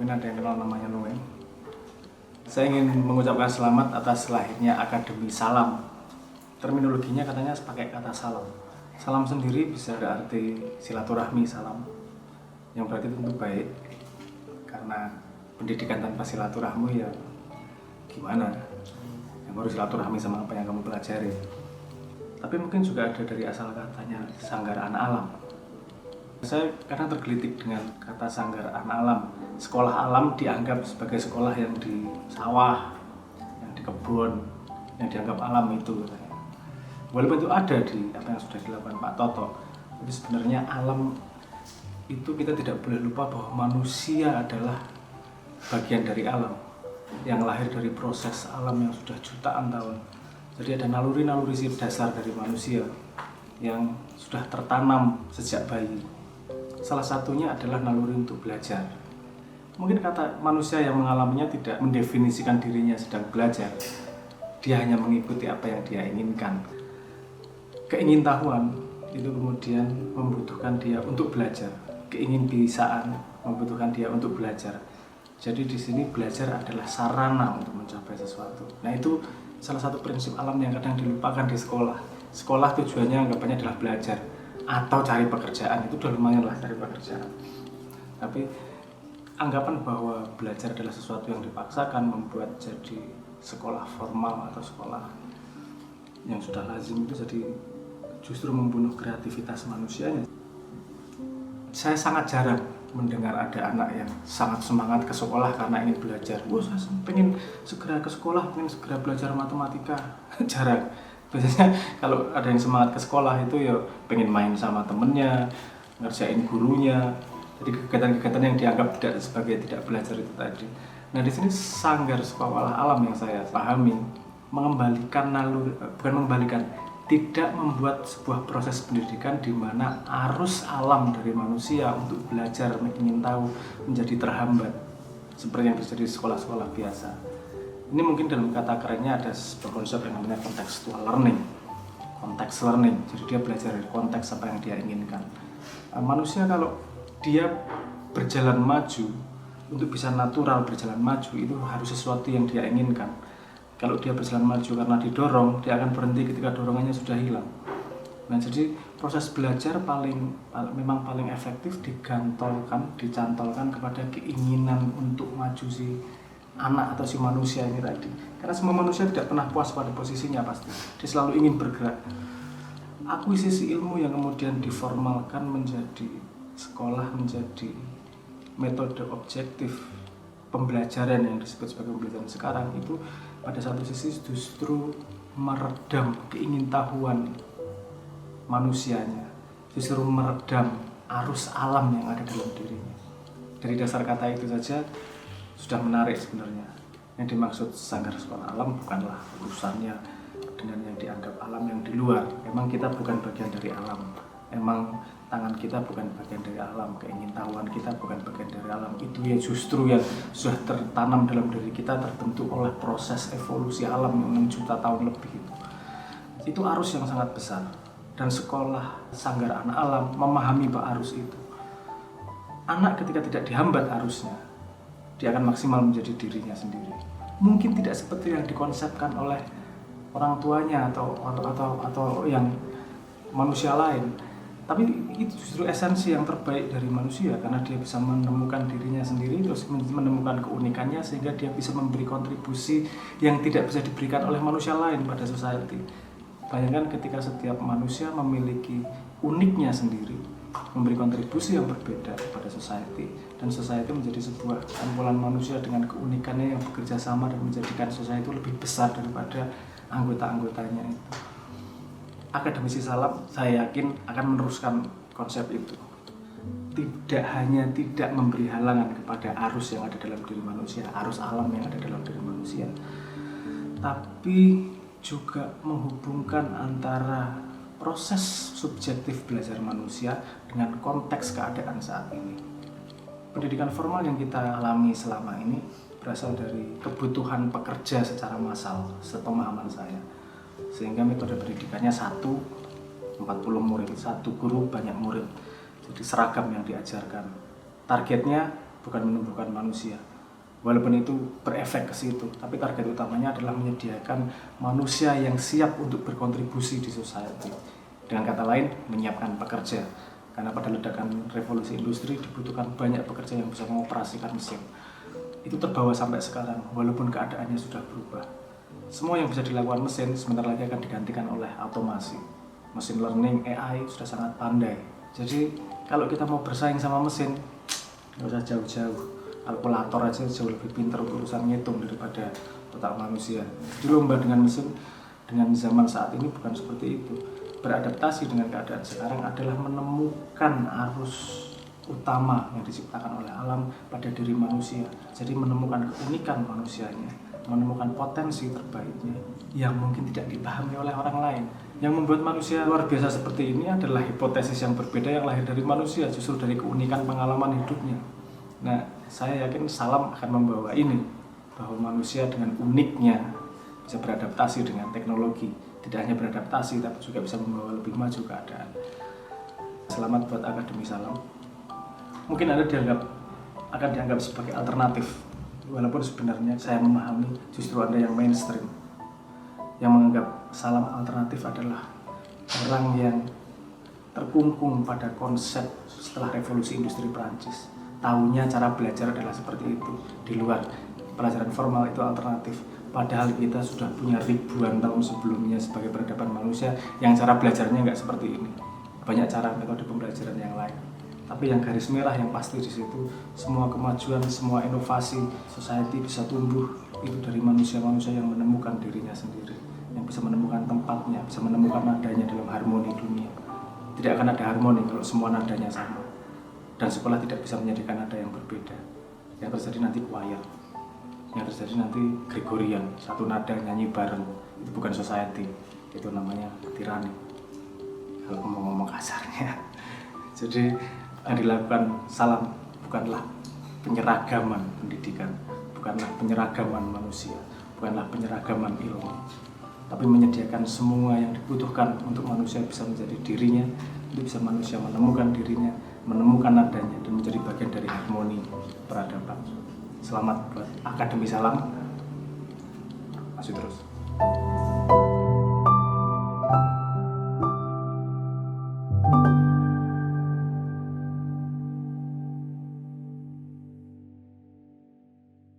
mungkin ada yang kenal namanya Noe. Saya ingin mengucapkan selamat atas lahirnya Akademi Salam. Terminologinya katanya pakai kata salam. Salam sendiri bisa berarti silaturahmi salam, yang berarti tentu baik. Karena pendidikan tanpa silaturahmi ya gimana? Yang harus silaturahmi sama apa yang kamu pelajari. Tapi mungkin juga ada dari asal katanya Sanggar Anak Alam. Saya kadang tergelitik dengan kata Sanggar Anak Alam. Sekolah alam dianggap sebagai sekolah yang di sawah, yang di kebun, yang dianggap alam itu. Walaupun itu ada di apa yang sudah dilakukan Pak Toto, tapi sebenarnya alam itu kita tidak boleh lupa bahwa manusia adalah bagian dari alam, yang lahir dari proses alam yang sudah jutaan tahun. Jadi ada naluri-naluri dasar dari manusia yang sudah tertanam sejak bayi. Salah satunya adalah naluri untuk belajar. Mungkin kata manusia yang mengalaminya tidak mendefinisikan dirinya sedang belajar. Dia hanya mengikuti apa yang dia inginkan. Keingintahuan itu kemudian membutuhkan dia untuk belajar. Keinginbisaan membutuhkan dia untuk belajar. Jadi di sini belajar adalah sarana untuk mencapai sesuatu. Nah, itu salah satu prinsip alam yang kadang dilupakan di sekolah. Sekolah tujuannya anggapannya adalah belajar atau cari pekerjaan. Itu udah lumayan lah cari pekerjaan. Tapi anggapan bahwa belajar adalah sesuatu yang dipaksakan membuat jadi sekolah formal atau sekolah yang sudah lazim itu jadi justru membunuh kreativitas manusianya. Saya sangat jarang mendengar ada anak yang sangat semangat ke sekolah karena ingin belajar. Saya pengen segera ke sekolah, pengen segera belajar matematika. Jarang. Biasanya kalau ada yang semangat ke sekolah itu ya pengen main sama temennya, ngerjain gurunya. Jadi kegiatan-kegiatan yang dianggap tidak belajar itu tadi. Nah, di sini Sanggar Sekolah Alam yang saya pahami tidak membuat sebuah proses pendidikan di mana arus alam dari manusia untuk belajar, ingin tahu menjadi terhambat seperti yang terjadi di sekolah-sekolah biasa. Ini mungkin dalam kata kerennya ada sebuah konsep yang namanya contextual learning. Context learning. Jadi dia belajar dari konteks apa yang dia inginkan. Manusia kalau dia berjalan maju, untuk bisa natural berjalan maju itu harus sesuatu yang dia inginkan. Kalau dia berjalan maju karena didorong, dia akan berhenti ketika dorongannya sudah hilang. Nah, jadi proses belajar memang paling efektif dicantolkan kepada keinginan untuk maju si anak atau si manusia ini tadi. Karena semua manusia tidak pernah puas pada posisinya pasti. Dia selalu ingin bergerak. Akuisisi ilmu yang kemudian diformalkan menjadi sekolah, menjadi metode objektif pembelajaran yang disebut sebagai pembelajaran sekarang itu pada satu sisi justru meredam keingintahuan manusianya, justru meredam arus alam yang ada dalam dirinya. Dari dasar kata itu saja sudah menarik sebenarnya. Yang dimaksud Sanggar Sekolah Alam bukanlah urusannya dengan yang dianggap alam yang di luar. Memang kita bukan bagian dari alam. Memang tangan kita bukan bagian dari alam, keingintahuan kita bukan bagian dari alam. Itu ya justru yang sudah tertanam dalam diri kita, terbentuk oleh proses evolusi alam yang 6 juta tahun lebih itu. Itu arus yang sangat besar. Dan sekolah Sanggar Anak Alam memahami arus itu. Anak ketika tidak dihambat arusnya, dia akan maksimal menjadi dirinya sendiri. Mungkin tidak seperti yang dikonsepkan oleh orang tuanya atau yang manusia lain. Tapi itu justru esensi yang terbaik dari manusia karena dia bisa menemukan dirinya sendiri, terus menemukan keunikannya sehingga dia bisa memberi kontribusi yang tidak bisa diberikan oleh manusia lain pada society. Bayangkan ketika setiap manusia memiliki uniknya sendiri, memberi kontribusi yang berbeda pada society, dan society menjadi sebuah kumpulan manusia dengan keunikannya yang bekerja sama dan menjadikan society lebih besar daripada anggota-anggotanya itu. Akademisi Salam saya yakin akan meneruskan konsep itu. Tidak hanya tidak memberi halangan kepada arus yang ada dalam diri manusia, arus alam yang ada dalam diri manusia, tapi juga menghubungkan antara proses subjektif belajar manusia dengan konteks keadaan saat ini. Pendidikan formal yang kita alami selama ini berasal dari kebutuhan pekerja secara massal, sepemahaman saya. Sehingga metode pendidikannya 40 murid, 1 guru banyak murid. Jadi seragam yang diajarkan. Targetnya bukan menumbuhkan manusia. Walaupun itu berefek ke situ, tapi target utamanya adalah menyediakan manusia yang siap untuk berkontribusi di society. Dengan kata lain, menyiapkan pekerja. Karena pada ledakan revolusi industri dibutuhkan banyak pekerja yang bisa mengoperasikan mesin. Itu terbawa sampai sekarang, walaupun keadaannya sudah berubah. Semua yang bisa dilakukan mesin sebentar lagi akan digantikan oleh otomasi. Machine learning, AI sudah sangat pandai. Jadi kalau kita mau bersaing sama mesin, nggak usah jauh-jauh. Kalkulator aja jauh lebih pintar untuk urusan ngitung daripada otak manusia. Jadi lomba dengan mesin dengan zaman saat ini bukan seperti itu. Beradaptasi dengan keadaan sekarang adalah menemukan arus utama yang diciptakan oleh alam pada diri manusia. Jadi menemukan keunikan manusianya, menemukan potensi terbaiknya yang mungkin tidak dipahami oleh orang lain. Yang membuat manusia luar biasa seperti ini adalah hipotesis yang berbeda yang lahir dari manusia, justru dari keunikan pengalaman hidupnya. Nah, saya yakin salam akan membawa ini, bahwa manusia dengan uniknya bisa beradaptasi dengan teknologi. Tidak hanya beradaptasi, tapi juga bisa membawa lebih maju keadaan. Selamat buat Akademi Salam. Mungkin Anda akan dianggap sebagai alternatif, walaupun sebenarnya saya memahami justru Anda yang mainstream, yang menganggap salam alternatif adalah orang yang terkungkung pada konsep setelah revolusi industri Prancis. Tahunya cara belajar adalah seperti itu. Di luar pelajaran formal itu alternatif. Padahal kita sudah punya ribuan tahun sebelumnya sebagai peradaban manusia yang cara belajarnya nggak seperti ini. Banyak cara metode pembelajaran yang lain. Tapi yang garis merah yang pasti di situ, semua kemajuan, semua inovasi society bisa tumbuh itu dari manusia-manusia yang menemukan dirinya sendiri, yang bisa menemukan tempatnya, bisa menemukan nadanya dalam harmoni dunia. Tidak akan ada harmoni kalau semua nadanya sama. Dan sekolah tidak bisa menyediakan nada yang berbeda. Yang terjadi nanti choir, yang terjadi nanti Gregorian, satu nada nyanyi bareng. Itu bukan society, itu namanya tirani kalau ngomong kasarnya. Jadi yang dilakukan salam bukanlah penyeragaman pendidikan, bukanlah penyeragaman manusia, bukanlah penyeragaman ilmu, tapi menyediakan semua yang dibutuhkan untuk manusia bisa menjadi dirinya, untuk bisa manusia menemukan dirinya, menemukan nadanya, dan menjadi bagian dari harmoni peradaban. Selamat buat Akademi Salam. Masih terus.